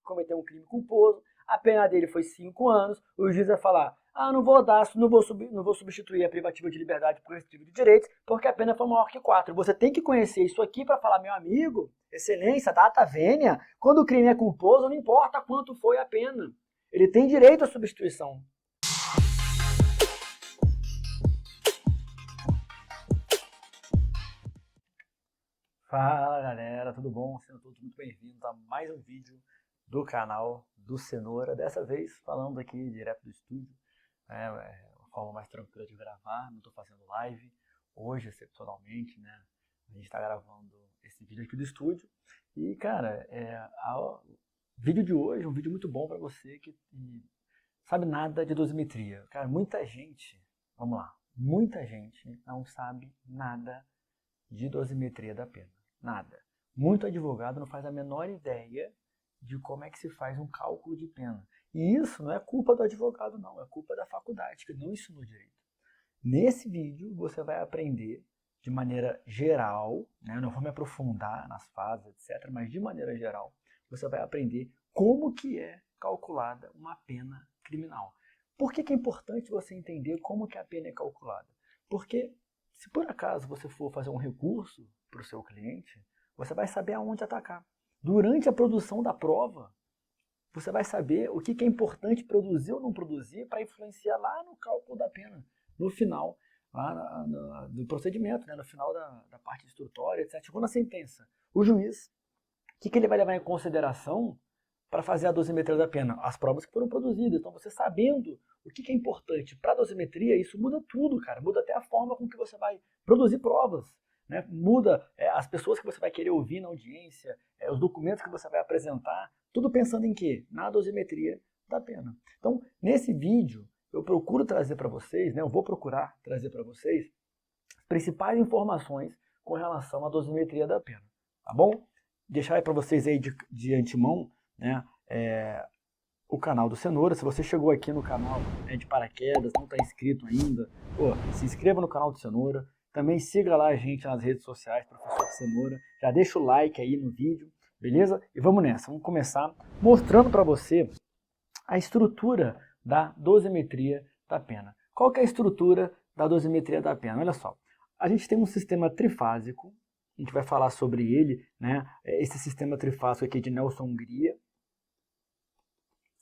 cometeu um crime culposo, a pena dele foi 5 anos, o juiz vai falar, não vou substituir a privativa de liberdade por restritiva de direitos, porque a pena foi maior que 4. Você tem que conhecer isso aqui para falar, meu amigo, excelência, data vênia, quando o crime é culposo, não importa quanto foi a pena. Ele tem direito à substituição. Fala galera, tudo bom? Sejam todos muito bem-vindos a mais um vídeo do canal do Cenoura. Dessa vez falando aqui direto do estúdio, uma forma mais tranquila de gravar, não estou fazendo live. Hoje, excepcionalmente, né, a gente está gravando esse vídeo aqui do estúdio. E cara, o vídeo de hoje é um vídeo muito bom para você que sabe nada de dosimetria. Cara, muita gente não sabe nada de dosimetria da pena. Nada. Muito advogado não faz a menor ideia de como é que se faz um cálculo de pena. E isso não é culpa do advogado, não. É culpa da faculdade, que não ensinou direito. Nesse vídeo, você vai aprender de maneira geral, né? Eu não vou me aprofundar nas fases, etc., mas de maneira geral, você vai aprender como que é calculada uma pena criminal. Por que é importante você entender como que a pena é calculada? Porque se por acaso você for fazer um recurso para o seu cliente, você vai saber aonde atacar. Durante a produção da prova, você vai saber o que é importante produzir ou não produzir para influenciar lá no cálculo da pena, no final lá do procedimento, né? No final da parte instrutória, etc. Chegou na sentença. O juiz, o que ele vai levar em consideração para fazer a dosimetria da pena? As provas que foram produzidas. Então, você sabendo o que é importante para a dosimetria, isso muda tudo, cara. Muda até a forma com que você vai produzir provas, né? Muda as pessoas que você vai querer ouvir na audiência, os documentos que você vai apresentar, tudo pensando em quê? Na dosimetria da pena. Então, nesse vídeo, eu procuro trazer para vocês, né? Eu vou procurar trazer para vocês as principais informações com relação à dosimetria da pena, tá bom? Deixar aí para vocês aí de antemão, né? O canal do Cenoura. Se você chegou aqui no canal de paraquedas, não está inscrito ainda, se inscreva no canal do Cenoura. Também siga lá a gente nas redes sociais, Professor Cenoura. Já deixa o like aí no vídeo, beleza? E vamos nessa, vamos começar mostrando para você a estrutura da dosimetria da pena. Qual que é a estrutura da dosimetria da pena? Olha só, a gente tem um sistema trifásico, a gente vai falar sobre ele, né? Esse sistema trifásico aqui de Nelson-Hungria.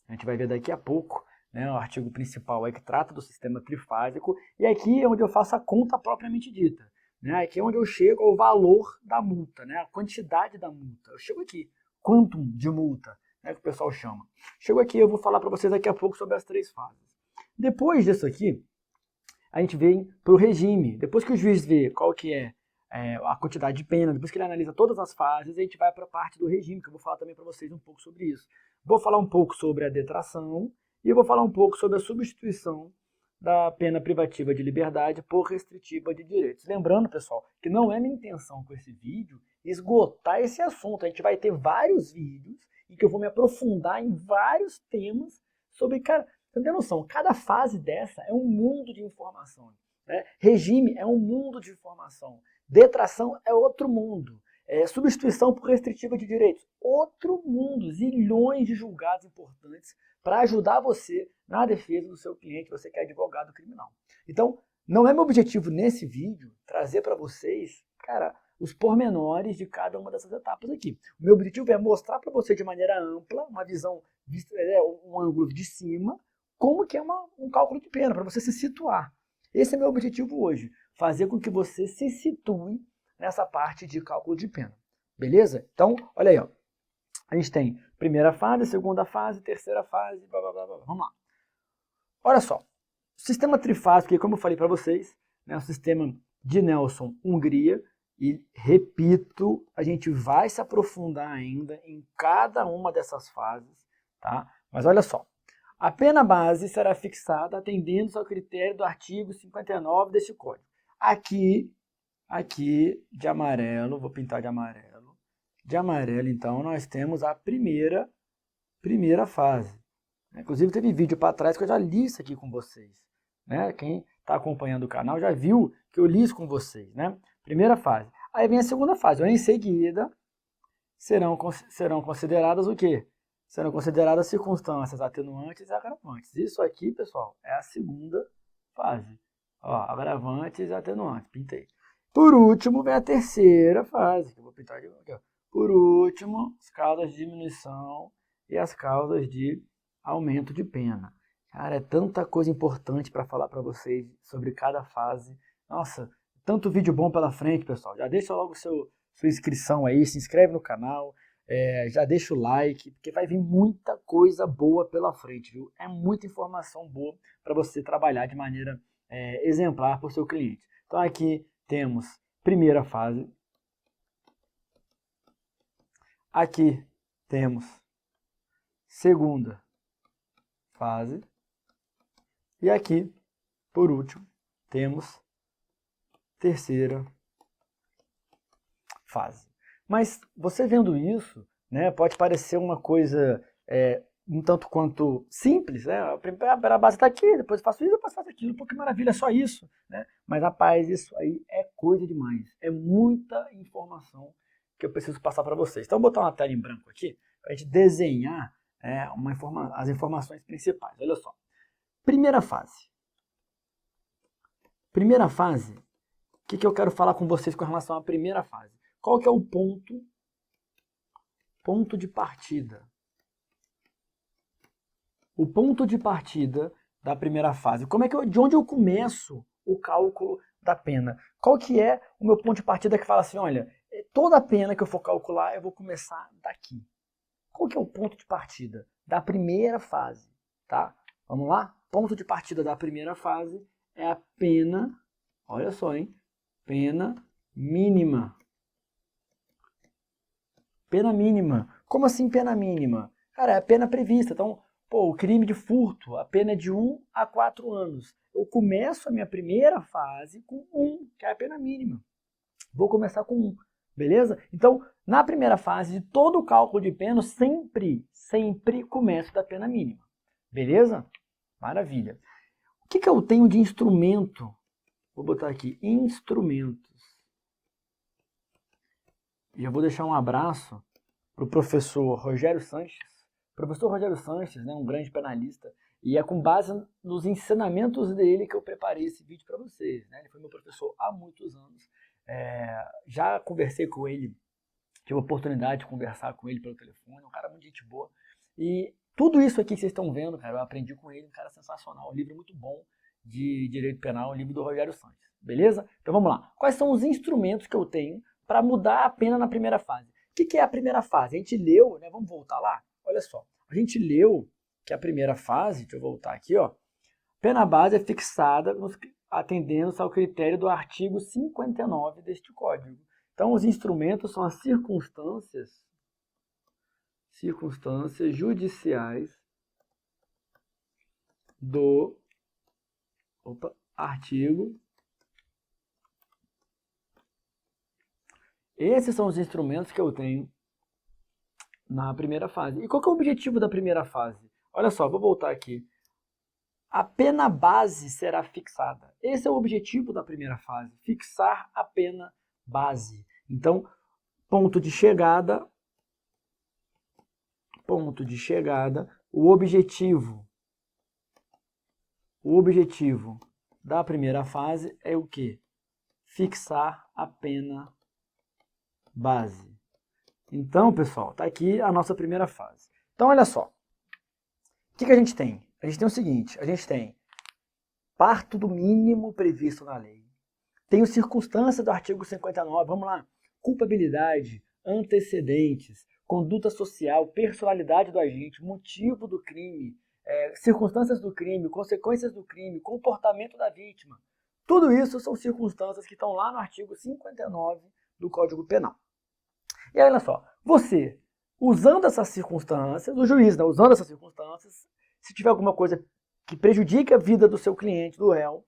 A gente vai ver daqui a pouco, né, o artigo principal que trata do sistema trifásico, e aqui é onde eu faço a conta propriamente dita. Né? Aqui é onde eu chego ao valor da multa, né, a quantidade da multa. Eu chego aqui, quantum de multa, né, que o pessoal chama. Chego aqui, eu vou falar para vocês daqui a pouco sobre as 3 fases. Depois disso aqui, a gente vem para o regime. Depois que o juiz vê qual que é a quantidade de pena, depois que ele analisa todas as fases, a gente vai para a parte do regime, que eu vou falar também para vocês um pouco sobre isso. Vou falar um pouco sobre a detração e eu vou falar um pouco sobre a substituição da pena privativa de liberdade por restritiva de direitos. Lembrando, pessoal, que não é minha intenção com esse vídeo esgotar esse assunto. A gente vai ter vários vídeos em que eu vou me aprofundar em vários temas sobre, cara, você não tem noção, cada fase dessa é um mundo de informação. Né? Regime é um mundo de informação. Detração é outro mundo. Substituição por restritiva de direitos, outro mundo. Zilhões de julgados importantes para ajudar você na defesa do seu cliente, você que é advogado criminal. Então, não é meu objetivo nesse vídeo trazer para vocês, cara, os pormenores de cada uma dessas etapas aqui. O meu objetivo é mostrar para você de maneira ampla, uma visão, um ângulo de cima, como que é um cálculo de pena, para você se situar. Esse é meu objetivo hoje, fazer com que você se situe nessa parte de cálculo de pena. Beleza? Então, olha aí, ó. A gente tem primeira fase, segunda fase, terceira fase, blá, blá, blá, blá. Vamos lá. Olha só. O sistema trifásico, como eu falei para vocês, né, o sistema de Nelson-Hungria, e repito, a gente vai se aprofundar ainda em cada uma dessas fases, tá? Mas olha só. A pena base será fixada atendendo ao critério do artigo 59 deste Código. Aqui, de amarelo, vou pintar de amarelo. De amarelo, então, nós temos a primeira fase. Inclusive, teve vídeo para trás que eu já li isso aqui com vocês. Né? Quem está acompanhando o canal já viu que eu li isso com vocês. Né? Primeira fase. Aí vem a segunda fase. Em seguida, serão consideradas o quê? sendo consideradas circunstâncias atenuantes e agravantes. Isso aqui, pessoal, é a segunda fase. Ó, agravantes e atenuantes, pintei. Por último, vem a terceira fase, que eu vou pintar de novo aqui, ó. Por último, as causas de diminuição e as causas de aumento de pena. Cara, é tanta coisa importante para falar para vocês sobre cada fase. Nossa, tanto vídeo bom pela frente, pessoal. Já deixa logo sua inscrição aí, se inscreve no canal, já deixa o like, porque vai vir muita coisa boa pela frente, viu? É muita informação boa para você trabalhar de maneira exemplar para o seu cliente. Então aqui temos primeira fase. Aqui temos segunda fase. E aqui, por último, temos terceira fase. Mas você vendo isso, né, pode parecer uma coisa um tanto quanto simples, né? A primeira base está aqui, depois eu faço isso, depois faço aquilo, pô, que maravilha, é só isso, né? Mas, rapaz, isso aí é coisa demais. É muita informação que eu preciso passar para vocês. Então, eu vou botar uma tela em branco aqui, para a gente desenhar as informações principais. Olha só. Primeira fase. Primeira fase, o que eu quero falar com vocês com relação à primeira fase? Qual que é o ponto de partida? O ponto de partida da primeira fase. De onde eu começo o cálculo da pena? Qual que é o meu ponto de partida que fala assim, olha, toda a pena que eu for calcular, eu vou começar daqui. Qual que é o ponto de partida da primeira fase? Tá? Vamos lá? Ponto de partida da primeira fase é a pena, olha só, hein? Pena mínima. Pena mínima. Como assim pena mínima? Cara, é a pena prevista. Então, o crime de furto, a pena é de 1 a 4 anos. Eu começo a minha primeira fase com 1, que é a pena mínima. Vou começar com 1, beleza? Então, na primeira fase de todo o cálculo de pena, sempre começo da pena mínima. Beleza? Maravilha. O que eu tenho de instrumento? Vou botar aqui, instrumentos. E eu vou deixar um abraço para o professor Rogério Sanches. O professor Rogério Sanches, né, um grande penalista, e é com base nos ensinamentos dele que eu preparei esse vídeo para vocês. Né? Ele foi meu professor há muitos anos. Já conversei com ele, tive a oportunidade de conversar com ele pelo telefone, um cara muito gente boa. E tudo isso aqui que vocês estão vendo, cara, eu aprendi com ele, um cara sensacional, um livro muito bom de direito penal, um livro do Rogério Sanches, beleza? Então vamos lá. Quais são os instrumentos que eu tenho para mudar a pena na primeira fase? O que é a primeira fase? A gente leu, né? Vamos voltar lá? Olha só, a gente leu que a primeira fase, deixa eu voltar aqui, ó, pena base é fixada atendendo-se ao critério do artigo 59 deste Código. Então os instrumentos são as circunstâncias judiciais do artigo. Esses são os instrumentos que eu tenho na primeira fase. E qual que é o objetivo da primeira fase? Olha só, vou voltar aqui. A pena base será fixada. Esse é o objetivo da primeira fase, fixar a pena base. Então, ponto de chegada, o objetivo da primeira fase é o quê? Fixar a pena base. Então, pessoal, tá aqui a nossa primeira fase. Então, olha só. O que a gente tem? A gente tem o seguinte, a gente tem parto do mínimo previsto na lei. Tem as circunstâncias do artigo 59, vamos lá. Culpabilidade, antecedentes, conduta social, personalidade do agente, motivo do crime, circunstâncias do crime, consequências do crime, comportamento da vítima. Tudo isso são circunstâncias que estão lá no artigo 59 do Código Penal. E aí, olha só, você, usando essas circunstâncias, o juiz, né, usando essas circunstâncias, se tiver alguma coisa que prejudique a vida do seu cliente, do réu,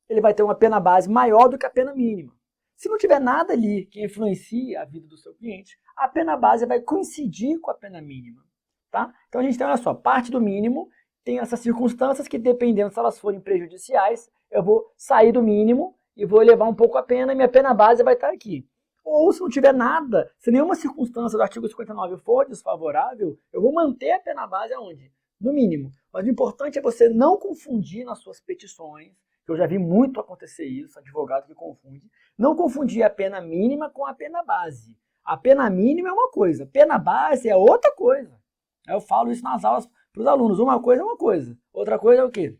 ele vai ter uma pena base maior do que a pena mínima. Se não tiver nada ali que influencie a vida do seu cliente, a pena base vai coincidir com a pena mínima. Tá? Então a gente tem, olha só, parte do mínimo, tem essas circunstâncias que, dependendo se elas forem prejudiciais, eu vou sair do mínimo e vou elevar um pouco a pena e minha pena base vai estar aqui. Ou se não tiver nada, se nenhuma circunstância do artigo 59 for desfavorável, eu vou manter a pena base aonde? No mínimo. Mas o importante é você não confundir nas suas petições, que eu já vi muito acontecer isso, advogado que confunde, não confundir a pena mínima com a pena base. A pena mínima é uma coisa, pena base é outra coisa. Eu falo isso nas aulas para os alunos, uma coisa é uma coisa, outra coisa é o quê?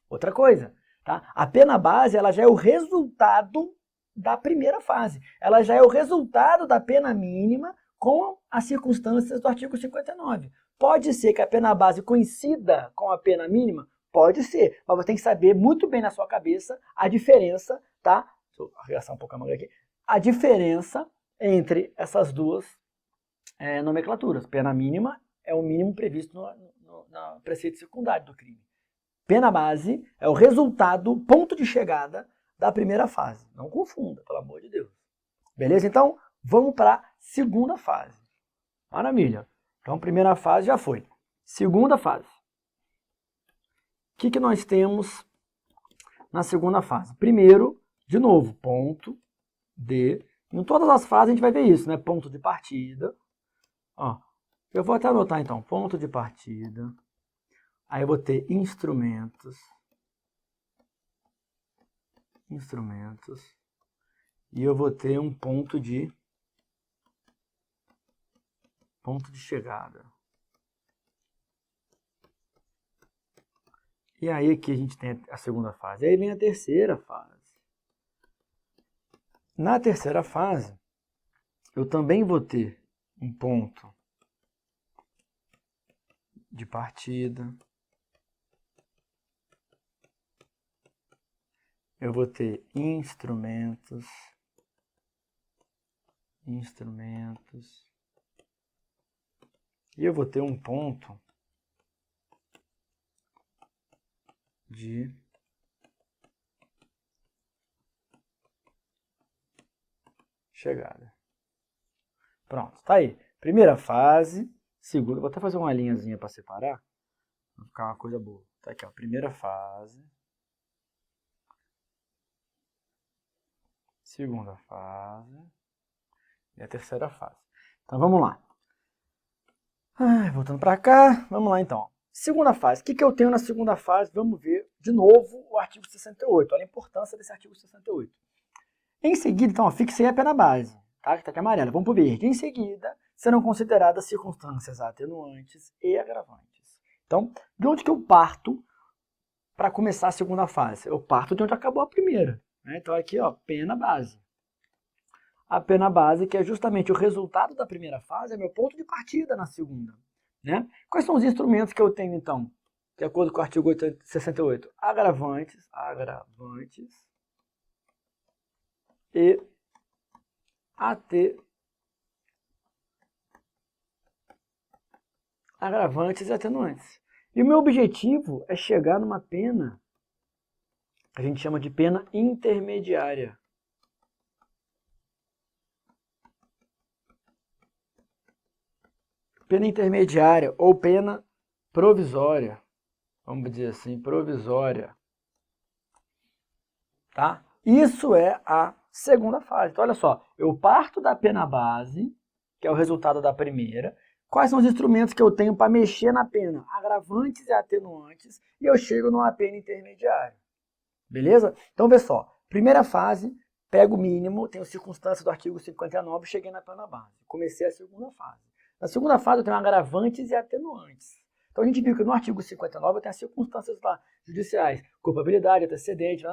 Outra coisa. Tá? A pena base ela já é o resultado da primeira fase. Ela já é o resultado da pena mínima com as circunstâncias do artigo 59. Pode ser que a pena base coincida com a pena mínima? Pode ser, mas você tem que saber muito bem na sua cabeça a diferença, tá? Deixa eu arregaçar um pouco a manga aqui. A diferença entre essas duas nomenclaturas. Pena mínima é o mínimo previsto no preceito secundário do crime. Pena base é o resultado, ponto de chegada da primeira fase. Não confunda, pelo amor de Deus. Beleza? Então, vamos para a segunda fase. Maravilha. Então, primeira fase já foi. Segunda fase. O que nós temos na segunda fase? Primeiro, de novo, ponto de... Em todas as fases a gente vai ver isso, né? Ponto de partida. Ó, eu vou até anotar, então. Ponto de partida. Aí eu vou ter instrumentos. E eu vou ter um ponto de chegada. E aí aqui a gente tem a segunda fase. Aí vem a terceira fase. Na terceira fase, eu também vou ter um ponto de partida. Eu vou ter instrumentos. E eu vou ter um ponto de chegada. Pronto, tá aí. Primeira fase, segunda. Vou até fazer uma linhazinha para separar. Vai ficar uma coisa boa. Tá aqui, ó. Primeira fase. Segunda fase. E a terceira fase. Então vamos lá. Voltando para cá. Vamos lá então. Segunda fase. O que eu tenho na segunda fase? Vamos ver de novo o artigo 68. Olha a importância desse artigo 68. Em seguida, então, fixei a pena base. Tá? Que está aqui amarela. Vamos para o verde. Em seguida, serão consideradas circunstâncias atenuantes e agravantes. Então, de onde que eu parto para começar a segunda fase? Eu parto de onde acabou a primeira. Né? Então, aqui, ó, pena base. A pena base, que é justamente o resultado da primeira fase, é meu ponto de partida na segunda. Né? Quais são os instrumentos que eu tenho, então, de acordo com o artigo 68? Agravantes e agravantes e atenuantes. E o meu objetivo é chegar numa pena que a gente chama de pena intermediária. Pena intermediária ou pena provisória. Vamos dizer assim, provisória. Tá? Isso é a segunda fase. Então, olha só, eu parto da pena base, que é o resultado da primeira. Quais são os instrumentos que eu tenho para mexer na pena? Agravantes e atenuantes. E eu chego numa pena intermediária. Beleza? Então, vê só. Primeira fase, pego o mínimo, tenho circunstâncias do artigo 59, cheguei na pena base. Comecei a segunda fase. Na segunda fase, eu tenho agravantes e atenuantes. Então, a gente viu que no artigo 59 eu tenho as circunstâncias lá, judiciais, culpabilidade, antecedente,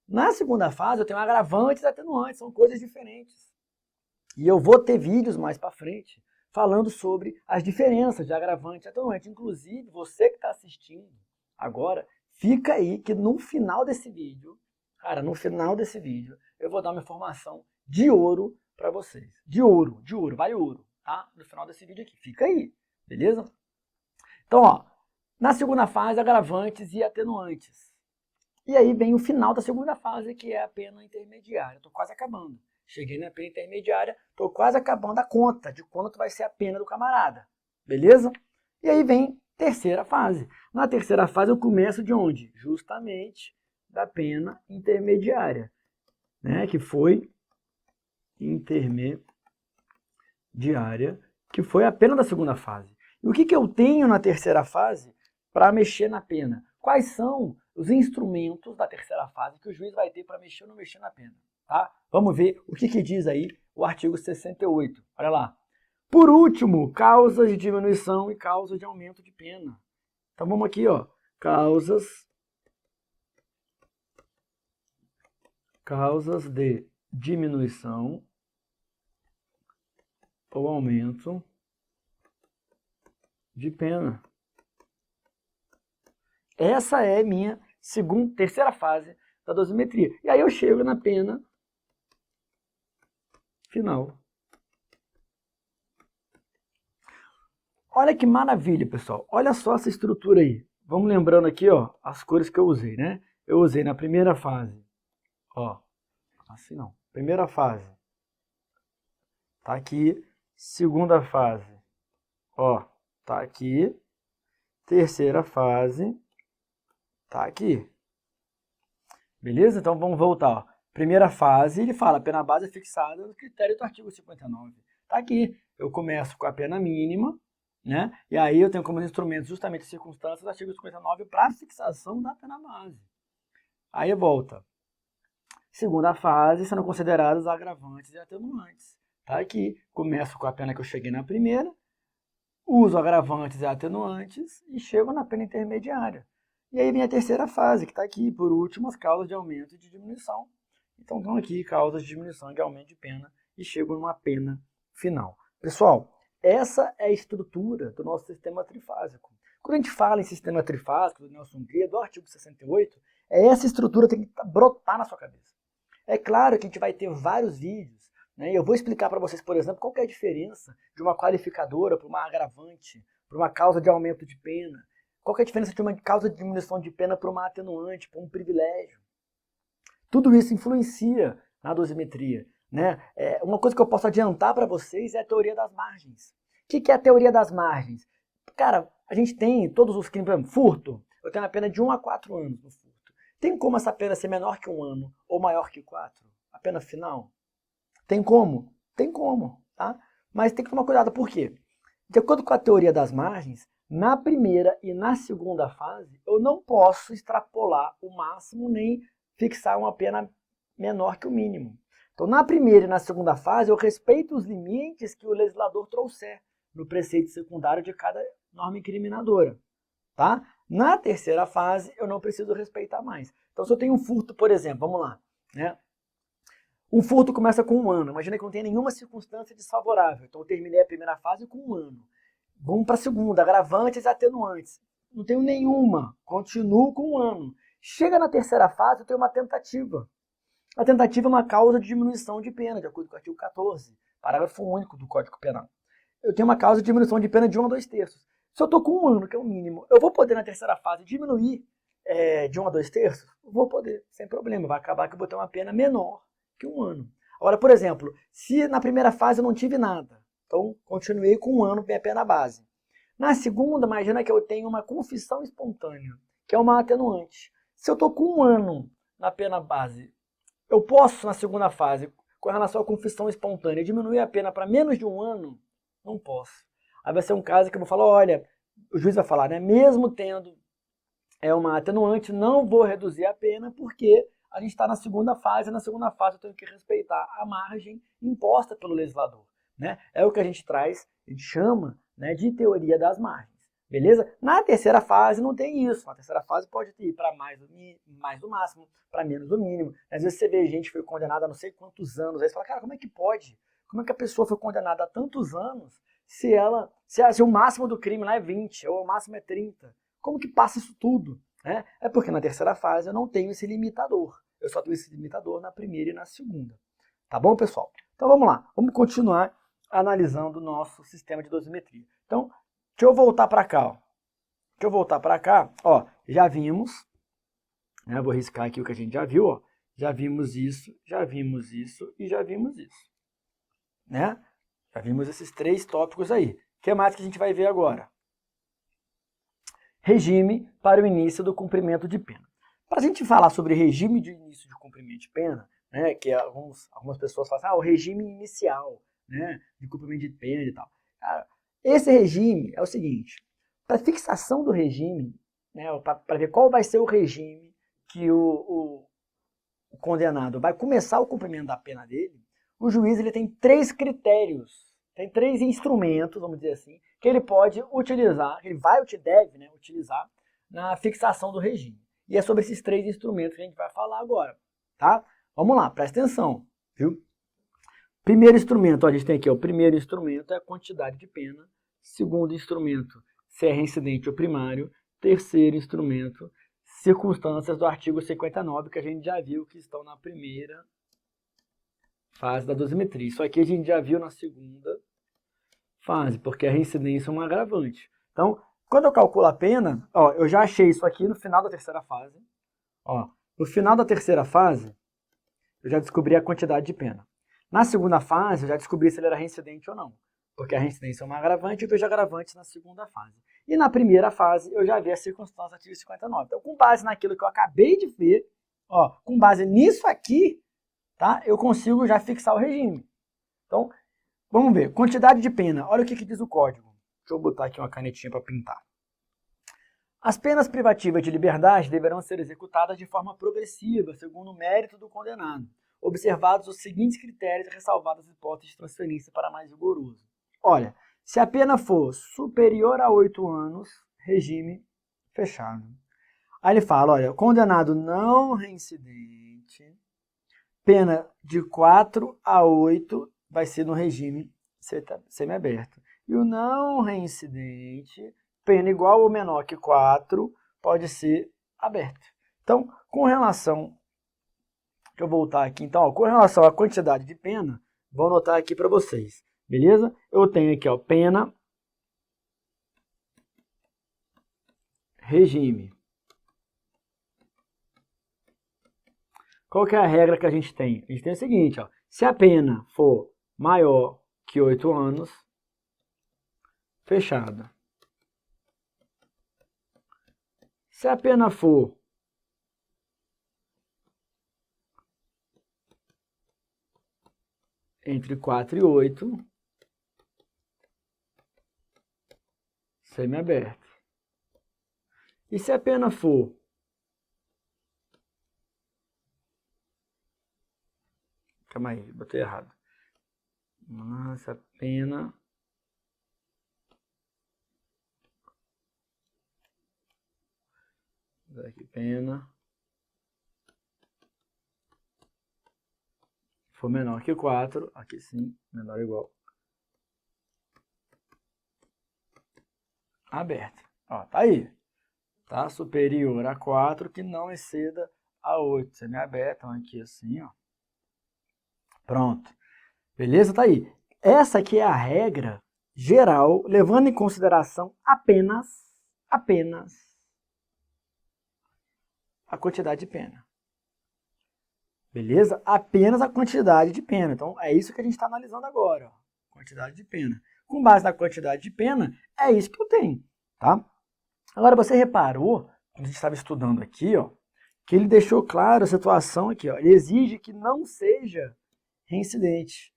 Na segunda fase, eu tenho agravantes e atenuantes, são coisas diferentes. E eu vou ter vídeos mais para frente falando sobre as diferenças de agravante e atenuante. Inclusive, você que está assistindo agora, fica aí que no final desse vídeo, eu vou dar uma informação de ouro para vocês. De ouro, vale ouro, tá? No final desse vídeo aqui, fica aí, beleza? Então, ó, na segunda fase, agravantes e atenuantes. E aí vem o final da segunda fase, que é a pena intermediária. Estou quase acabando. Cheguei na pena intermediária, estou quase acabando a conta de quanto vai ser a pena do camarada. Beleza? E aí vem terceira fase. Na terceira fase eu começo de onde? Justamente da pena intermediária, né? Que foi intermediária, que foi a pena da segunda fase. E o que eu tenho na terceira fase para mexer na pena? Quais são os instrumentos da terceira fase que o juiz vai ter para mexer ou não mexer na pena? Tá? Vamos ver o que diz aí o artigo 68. Olha lá. Por último, causas de diminuição e causas de aumento de pena. Então vamos aqui, ó. Causas de diminuição ou aumento de pena. Essa é minha terceira fase da dosimetria. E aí eu chego na pena final. Olha que maravilha, pessoal. Olha só essa estrutura aí. Vamos lembrando aqui, ó, as cores que eu usei, né? Eu usei na primeira fase, ó, assim não. Primeira fase, tá aqui. Segunda fase, ó, tá aqui. Terceira fase, tá aqui. Beleza? Então vamos voltar, ó. Primeira fase, ele fala, a pena base é fixada no critério do artigo 59. Tá aqui. Eu começo com a pena mínima, né? E aí eu tenho como instrumento justamente as circunstâncias do artigo 59 para fixação da pena base. Aí volta. Segunda fase, sendo considerados agravantes e atenuantes. Tá aqui. Começo com a pena que eu cheguei na primeira, uso agravantes e atenuantes e chego na pena intermediária. E aí vem a terceira fase, que está aqui, por último, as causas de aumento e de diminuição. Então estão aqui causas de diminuição e de aumento de pena e chego numa pena final. Pessoal, essa é a estrutura do nosso sistema trifásico. Quando a gente fala em sistema trifásico, do Nelson Gria, do artigo 68, essa estrutura tem que brotar na sua cabeça. É claro que a gente vai ter vários vídeos, né? Eu vou explicar para vocês, por exemplo, qual que é a diferença de uma qualificadora para uma agravante, para uma causa de aumento de pena. Qual que é a diferença de uma causa de diminuição de pena para uma atenuante, para um privilégio. Tudo isso influencia na dosimetria, né? Uma coisa que eu posso adiantar para vocês é a teoria das margens. O que é a teoria das margens? Cara, a gente tem todos os crimes, por exemplo, furto. Eu tenho uma pena de 1 a 4 anos no furto. Tem como essa pena ser menor que 1 ano ou maior que 4? A pena final? Tem como? Tem como, tá? Mas tem que tomar cuidado, por quê? De acordo com a teoria das margens, na primeira e na segunda fase, eu não posso extrapolar o máximo nem fixar uma pena menor que o mínimo. Então, na primeira e na segunda fase, eu respeito os limites que o legislador trouxer no preceito secundário de cada norma incriminadora. Tá? Na terceira fase, eu não preciso respeitar mais. Então, se eu tenho um furto, por exemplo, vamos lá, né? Um furto começa com 1 ano. Imagina que eu não tenho nenhuma circunstância desfavorável. Então, eu terminei a primeira fase com 1 ano. Vamos para a segunda, agravantes e atenuantes. Não tenho nenhuma, continuo com 1 ano. Chega na terceira fase, eu tenho uma tentativa. A tentativa é uma causa de diminuição de pena, de acordo com o artigo 14, parágrafo único do Código Penal. Eu tenho uma causa de diminuição de pena de 1 a 2/3. Se eu estou com 1 ano, que é o mínimo, eu vou poder na terceira fase diminuir de 1 a 2/3? Vou poder, sem problema. Vai acabar que eu vou ter uma pena menor que 1 ano. Agora, por exemplo, se na primeira fase eu não tive nada, então continuei com 1 ano minha pena base. Na segunda, imagina que eu tenho uma confissão espontânea, que é uma atenuante. Se eu estou com 1 ano na pena base, eu posso, na segunda fase, com relação à confissão espontânea, diminuir a pena para menos de 1 ano? Não posso. Aí vai ser um caso que eu vou falar, olha, o juiz vai falar, né? Mesmo tendo uma atenuante, não vou reduzir a pena porque a gente está na segunda fase. Na segunda fase eu tenho que respeitar a margem imposta pelo legislador, né? É o que a gente traz, a gente chama, né, de teoria das margens. Beleza? Na terceira fase não tem isso. Na terceira fase pode ir para mais do máximo, para menos do mínimo. Às vezes você vê gente que foi condenada a não sei quantos anos. Aí você fala, cara, como é que pode? Como é que a pessoa foi condenada a tantos anos se o máximo do crime lá é 20 ou o máximo é 30? Como que passa isso tudo? É porque na terceira fase eu não tenho esse limitador. Eu só tenho esse limitador na primeira e na segunda. Tá bom, pessoal? Então vamos lá. Vamos continuar analisando o nosso sistema de dosimetria. Então, deixa eu voltar para cá. Ó. Já vimos, né? Vou riscar aqui o que a gente já viu. Ó. Já vimos isso, já vimos isso e já vimos isso. Né? Já vimos esses 3 tópicos aí. O que mais que a gente vai ver agora? Regime para o início do cumprimento de pena. Para a gente falar sobre regime de início de cumprimento de pena, né, que algumas pessoas falam assim, o regime inicial, né, de cumprimento de pena e tal. Esse regime é o seguinte, para fixação do regime, né, para ver qual vai ser o regime que o condenado vai começar o cumprimento da pena dele, o juiz ele tem 3 critérios, tem 3 instrumentos, vamos dizer assim, que ele pode utilizar, que ele deve, né, utilizar na fixação do regime. E é sobre esses 3 instrumentos que a gente vai falar agora, tá? Vamos lá, presta atenção, viu? Primeiro instrumento, ó, a gente tem aqui, ó, o primeiro instrumento é a quantidade de pena, segundo instrumento, se é reincidente ou primário, terceiro instrumento, circunstâncias do artigo 59, que a gente já viu que estão na primeira fase da dosimetria. Isso aqui a gente já viu na segunda fase, porque a reincidência é um agravante. Então, quando eu calculo a pena, ó, eu já achei isso aqui no final da terceira fase. Ó, no final da terceira fase, eu já descobri a quantidade de pena. Na segunda fase, eu já descobri se ele era reincidente ou não, porque a reincidência é um agravante e eu vejo agravantes na segunda fase. E na primeira fase, eu já vi a circunstância do artigo 59. Então, com base naquilo que eu acabei de ver, ó, com base nisso aqui, tá, eu consigo já fixar o regime. Então, vamos ver. Quantidade de pena. Olha o que diz o código. Deixa eu botar aqui uma canetinha para pintar. As penas privativas de liberdade deverão ser executadas de forma progressiva, segundo o mérito do condenado, observados os seguintes critérios e ressalvadas as hipóteses de transferência para mais rigoroso. Olha, se a pena for superior a 8 anos, regime fechado. Aí ele fala, olha, condenado não reincidente, pena de 4 a 8 vai ser no regime semiaberto. E o não reincidente, pena igual ou menor que 4, pode ser aberto. Então, com relação... Deixa eu voltar aqui. Então, ó, com relação à quantidade de pena, vou anotar aqui para vocês. Beleza? Eu tenho aqui, ó, pena, regime. Qual que é a regra que a gente tem? A gente tem o seguinte, ó, se a pena for maior que 8 anos, fechado. Se a pena for entre 4 e 8, semiaberto. E se a pena for calma aí, botei errado. Nossa, a pena aqui, pena for menor que 4, aqui sim, menor ou igual aberto. Ó, tá aí. Tá superior a 4, que não exceda a 8. Semiaberto, então aqui assim, ó. Pronto. Beleza? Tá aí. Essa aqui é a regra geral, levando em consideração apenas a quantidade de pena. Beleza? Apenas a quantidade de pena. Então, é isso que a gente está analisando agora. Ó. Quantidade de pena. Com base na quantidade de pena, é isso que eu tenho. Tá? Agora, você reparou, quando a gente estava estudando aqui, ó, que ele deixou claro a situação aqui. Ó, ele exige que não seja reincidente.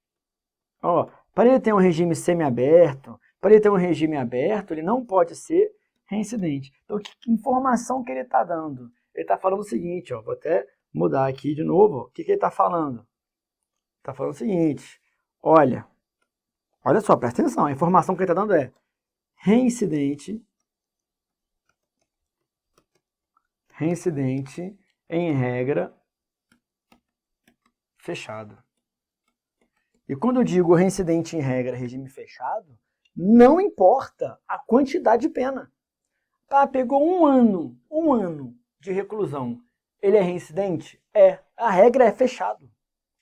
Ó, para ele ter um regime semiaberto, para ele ter um regime aberto, ele não pode ser reincidente. Então, que informação que ele está dando? Ele está falando o seguinte, ó, vou até mudar aqui de novo. Ó, o que ele está falando? Está falando o seguinte, olha só, presta atenção, a informação que ele está dando é reincidente em regra fechado. E quando eu digo reincidente em regra, regime fechado, não importa a quantidade de pena. Tá, pegou um ano de reclusão, ele é reincidente? É. A regra é fechado.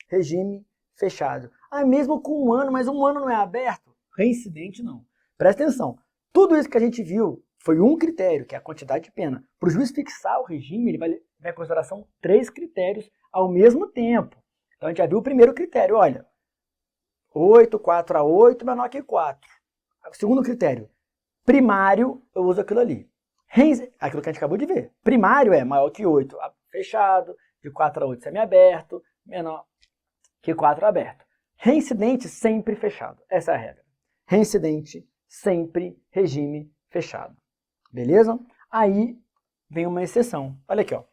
Regime fechado. Ah, mesmo com um ano, mas um ano não é aberto? Reincidente não. Presta atenção. Tudo isso que a gente viu foi um critério, que é a quantidade de pena. Para o juiz fixar o regime, ele vai levar em consideração 3 critérios ao mesmo tempo. Então a gente já viu o primeiro critério, olha. 8, 4 a 8, menor que 4. Segundo critério, primário, eu uso aquilo ali. Aquilo que a gente acabou de ver. Primário é maior que 8, fechado, de 4 a 8 semiaberto, menor que 4 aberto. Reincidente sempre fechado. Essa é a regra. Reincidente sempre regime fechado. Beleza? Aí vem uma exceção. Olha aqui, ó.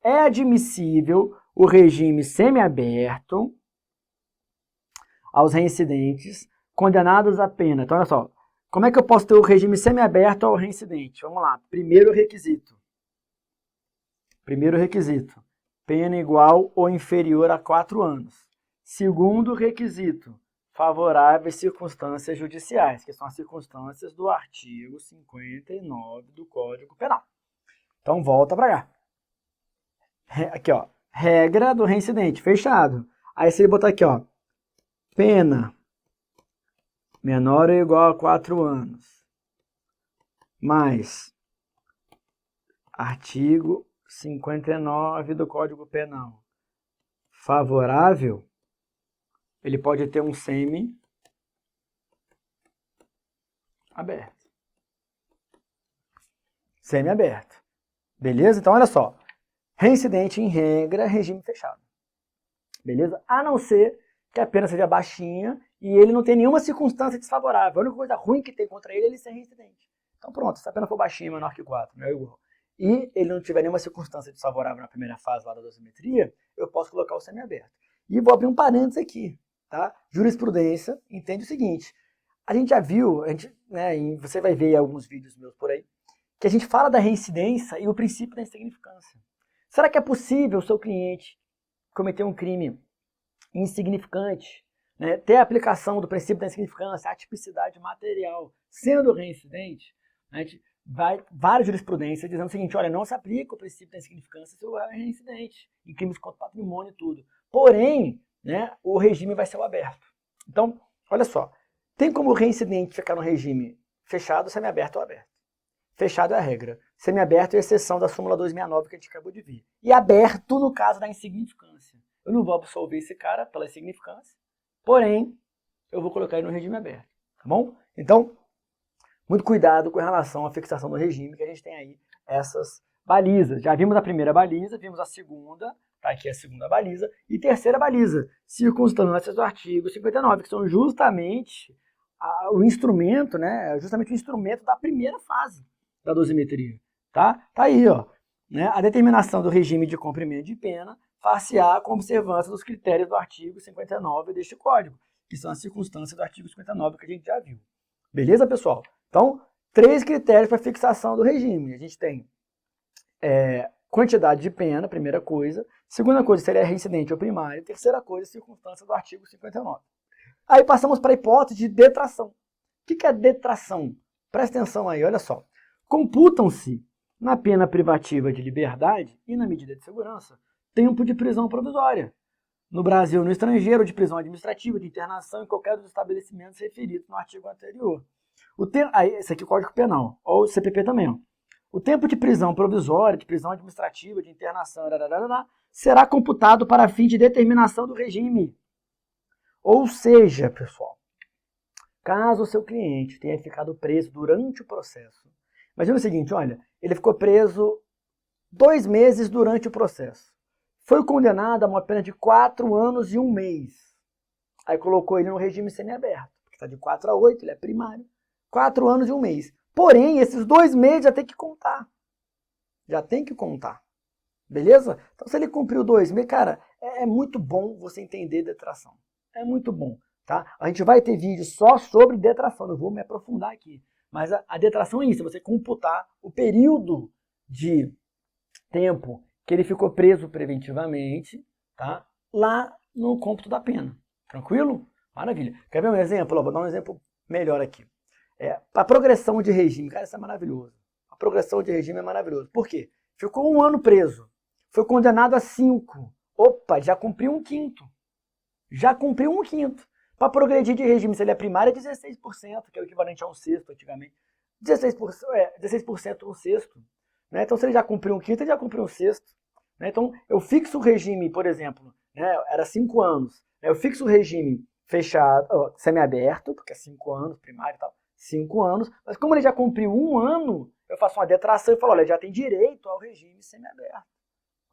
É admissível o regime semiaberto aos reincidentes condenados à pena. Então, olha só. Como é que eu posso ter o regime semiaberto ao reincidente? Vamos lá. Primeiro requisito. Pena igual ou inferior a 4 anos. Segundo requisito. Favoráveis circunstâncias judiciais, que são as circunstâncias do artigo 59 do Código Penal. Então, volta para cá. Aqui, ó. Regra do reincidente, fechado. Aí você botar aqui, ó. Pena menor ou igual a 4 anos. Mais artigo 59 do Código Penal. Favorável, ele pode ter um semi-aberto. Semi-aberto. Beleza? Então, olha só. Reincidente, em regra, regime fechado. Beleza? A não ser que a pena seja baixinha e ele não tem nenhuma circunstância desfavorável. A única coisa ruim que tem contra ele é ele ser reincidente. Então, pronto. Se a pena for baixinha, menor que 4, não é igual. E ele não tiver nenhuma circunstância desfavorável na primeira fase lá da dosimetria, eu posso colocar o semiaberto. E vou abrir um parênteses aqui. Tá? Jurisprudência entende o seguinte. A gente já viu, você vai ver alguns vídeos meus por aí, que a gente fala da reincidência e o princípio da insignificância. Será que é possível o seu cliente cometer um crime insignificante, né, ter a aplicação do princípio da insignificância, a tipicidade material, sendo reincidente? A gente vai várias jurisprudências dizendo o seguinte, olha, não se aplica o princípio da insignificância se o é reincidente, em crimes contra o patrimônio e tudo. Porém, né, o regime vai ser o aberto. Então, olha só, tem como o reincidente ficar no regime fechado, semiaberto ou aberto. Fechado é a regra. Semiaberto é a exceção da súmula 269 que a gente acabou de ver. E aberto no caso da insignificância. Eu não vou absolver esse cara pela insignificância, porém, eu vou colocar ele no regime aberto. Tá bom? Então, muito cuidado com relação à fixação do regime, que a gente tem aí essas balizas. Já vimos a primeira baliza, vimos a segunda, tá aqui a segunda baliza, e terceira baliza, circunstâncias do artigo 59, que são justamente o instrumento, né? Justamente o instrumento da primeira fase da dosimetria. Tá? Tá aí, ó. Né? A determinação do regime de cumprimento de pena far-se-á com observância dos critérios do artigo 59 deste Código, que são as circunstâncias do artigo 59 que a gente já viu. Beleza, pessoal? Então, 3 critérios para fixação do regime. A gente tem quantidade de pena, primeira coisa. Segunda coisa, se ele é reincidente ou primário. Terceira coisa, circunstância do artigo 59. Aí passamos para a hipótese de detração. O que é detração? Presta atenção aí, olha só. Computam-se na pena privativa de liberdade e na medida de segurança tempo de prisão provisória. No Brasil ou no estrangeiro, de prisão administrativa, de internação em qualquer dos estabelecimentos referidos no artigo anterior. Esse aqui é o Código Penal, ou o CPP também. Ó. O tempo de prisão provisória, de prisão administrativa, de internação, será computado para fim de determinação do regime. Ou seja, pessoal, caso o seu cliente tenha ficado preso durante o processo, imagina o seguinte, olha, ele ficou preso 2 meses durante o processo. Foi condenado a uma pena de 4 anos e 1 mês. Aí colocou ele no regime semiaberto, porque está de 4 a 8, ele é primário. 4 anos e 1 mês. Porém, esses 2 meses já tem que contar. Já tem que contar. Beleza? Então, se ele cumpriu 2 meses, cara, é muito bom você entender detração. É muito bom. Tá? A gente vai ter vídeo só sobre detração, não vou me aprofundar aqui. Mas a detração é isso, você computar o período de tempo que ele ficou preso preventivamente, tá? Lá no cômputo da pena. Tranquilo? Maravilha. Quer ver um exemplo? Vou dar um exemplo melhor aqui. A progressão de regime, cara, isso é maravilhoso. A progressão de regime é maravilhoso. Por quê? Ficou 1 ano preso, foi condenado a 5. Opa, já cumpriu 1/5. Já cumpriu 1/5. Para progredir de regime, se ele é primário, é 16%, que é o equivalente a 1/6 antigamente. 16% 1/6. Né? Então, se ele já cumpriu 1/5, ele já cumpriu 1/6. Né? Então, eu fixo o regime, por exemplo, né? Era 5 anos. Né? Eu fixo o regime fechado, semiaberto, porque é 5 anos, primário e tal, 5 anos. Mas como ele já cumpriu 1 ano, eu faço uma detração e falo, olha, já tem direito ao regime semiaberto.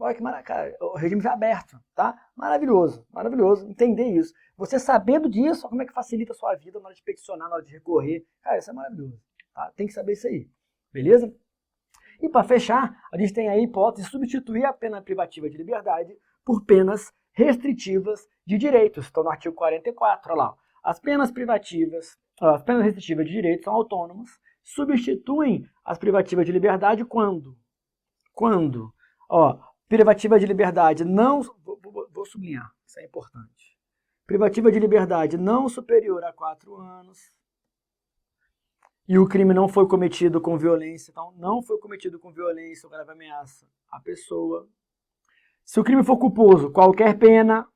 Olha que maravilha, cara, o regime já aberto, tá? Maravilhoso, maravilhoso, entender isso. Você sabendo disso, como é que facilita a sua vida na hora de peticionar, na hora de recorrer. Cara, isso é maravilhoso, tá? Tem que saber isso aí, beleza? E para fechar, a gente tem aí a hipótese de substituir a pena privativa de liberdade por penas restritivas de direitos. Estão no artigo 44, olha lá. As penas restritivas de direitos são autônomas, substituem as privativas de liberdade quando? Quando? Ó, privativa de liberdade não... Vou sublinhar, isso é importante. Privativa de liberdade não superior a 4 anos. E o crime não foi cometido com violência. Então, não foi cometido com violência ou grave ameaça à pessoa. Se o crime for culposo, qualquer pena.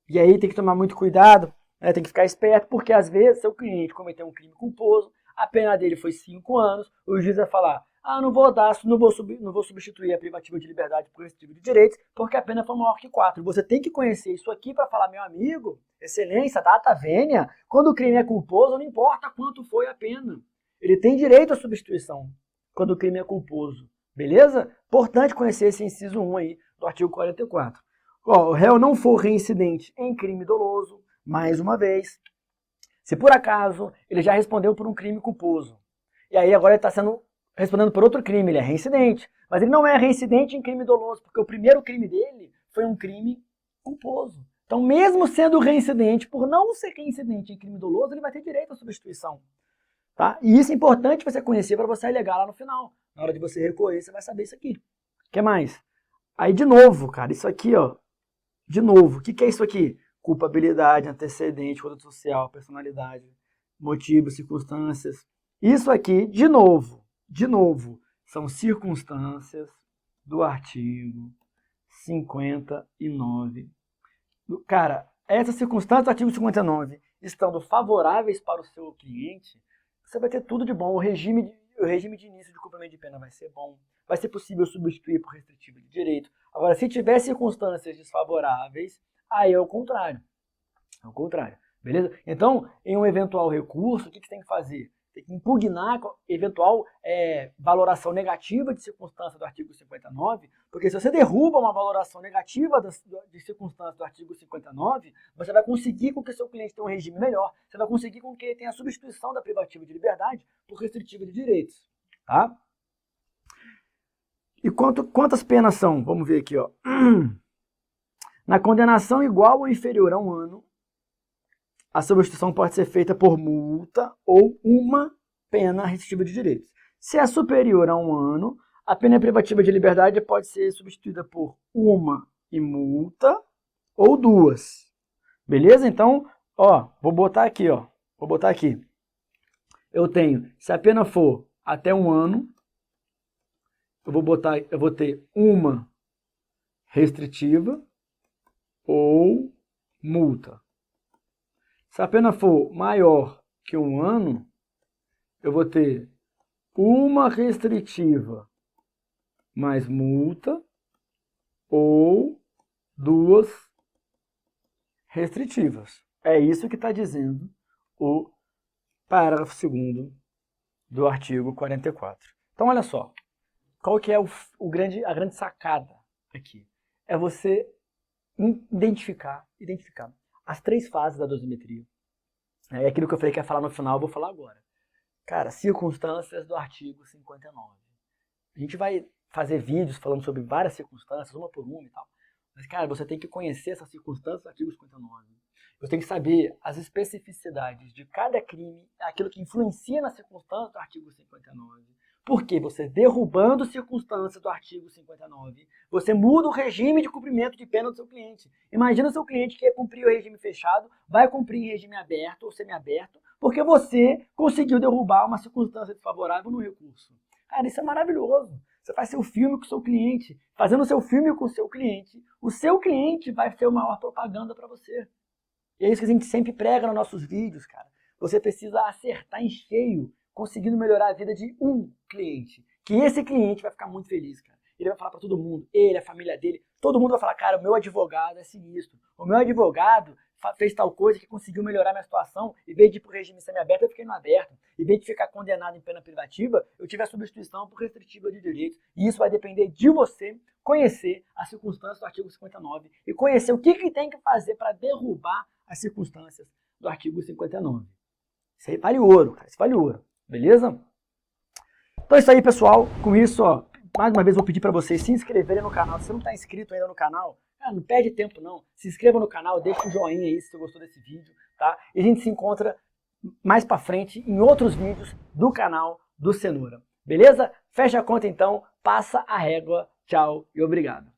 E aí tem que tomar muito cuidado, né? Tem que ficar esperto, porque às vezes, se o cliente cometeu um crime culposo, a pena dele foi 5 anos, o juiz vai falar, não vou substituir a privativa de liberdade por restritivo de direitos, porque a pena foi maior que 4. Você tem que conhecer isso aqui para falar, meu amigo, excelência, data vênia, quando o crime é culposo, não importa quanto foi a pena. Ele tem direito à substituição quando o crime é culposo. Beleza? Importante conhecer esse inciso 1 aí do artigo 44. Ó, o réu não for reincidente em crime doloso, mais uma vez, se por acaso ele já respondeu por um crime culposo, e aí agora ele está respondendo por outro crime, ele é reincidente, mas ele não é reincidente em crime doloso, porque o primeiro crime dele foi um crime culposo. Então, mesmo sendo reincidente, por não ser reincidente em crime doloso, ele vai ter direito à substituição. Tá? E isso é importante você conhecer para você alegar lá no final. Na hora de você recorrer, você vai saber isso aqui. O que mais? Aí, de novo, cara, isso aqui, ó. De novo, o que é isso aqui? Culpabilidade, antecedente, conduta social, personalidade, motivos, circunstâncias. Isso aqui, de novo, são circunstâncias do artigo 59. Cara, essas circunstâncias do artigo 59 estando favoráveis para o seu cliente, você vai ter tudo de bom. O regime de início de cumprimento de pena vai ser bom. Vai ser possível substituir por restritivo de direito. Agora, se tiver circunstâncias desfavoráveis, aí é o contrário. É o contrário. Beleza? Então, em um eventual recurso, o que você tem que fazer? Tem que impugnar eventual valoração negativa de circunstância do artigo 59, porque se você derruba uma valoração negativa de circunstância do artigo 59, você vai conseguir com que seu cliente tenha um regime melhor, você vai conseguir com que ele tenha a substituição da privativa de liberdade por restritiva de direitos. Tá? E quantas penas são? Vamos ver aqui. Ó. Na condenação igual ou inferior a 1 ano, a substituição pode ser feita por multa ou uma pena restritiva de direitos. Se é superior a 1 ano, a pena privativa de liberdade pode ser substituída por uma e multa ou 2. Beleza? Então, ó, vou botar aqui. Eu tenho, se a pena for até 1 ano, eu vou ter uma restritiva ou multa. Se a pena for maior que 1 ano, eu vou ter uma restritiva mais multa ou 2 restritivas. É isso que está dizendo o parágrafo 2º do artigo 44. Então, olha só. Qual que é a grande sacada aqui? É você identificar as 3 fases da dosimetria. É aquilo que eu falei que ia falar no final, eu vou falar agora. Cara, circunstâncias do artigo 59. A gente vai fazer vídeos falando sobre várias circunstâncias, uma por uma e tal. Mas, cara, você tem que conhecer essas circunstâncias do artigo 59. Você tem que saber as especificidades de cada crime, aquilo que influencia na circunstância do artigo 59. Porque você derrubando circunstâncias do artigo 59, você muda o regime de cumprimento de pena do seu cliente. Imagina o seu cliente que ia cumprir o regime fechado, vai cumprir em regime aberto ou semiaberto, porque você conseguiu derrubar uma circunstância desfavorável no recurso. Cara, isso é maravilhoso. Você faz seu filme com o seu cliente. Fazendo seu filme com o seu cliente vai ser a maior propaganda para você. E é isso que a gente sempre prega nos nossos vídeos, cara. Você precisa acertar em cheio, conseguindo melhorar a vida de um cliente. Que esse cliente vai ficar muito feliz, cara. Ele vai falar para todo mundo, ele, a família dele, todo mundo vai falar, cara, o meu advogado é sinistro. O meu advogado fez tal coisa que conseguiu melhorar minha situação, em vez de ir para o regime semiaberto, eu fiquei no aberto. Em vez de ficar condenado em pena privativa, eu tive a substituição por restritiva de direitos. E isso vai depender de você conhecer as circunstâncias do artigo 59 e conhecer o que tem que fazer para derrubar as circunstâncias do artigo 59. Isso aí vale ouro, cara. Isso vale ouro. Beleza? Então é isso aí, pessoal. Com isso, ó, mais uma vez vou pedir para vocês se inscreverem no canal. Se você não está inscrito ainda no canal, não perde tempo não. Se inscreva no canal, deixa um joinha aí se você gostou desse vídeo, tá? E a gente se encontra mais para frente em outros vídeos do canal do Cenoura. Beleza? Fecha a conta então, passa a régua. Tchau e obrigado.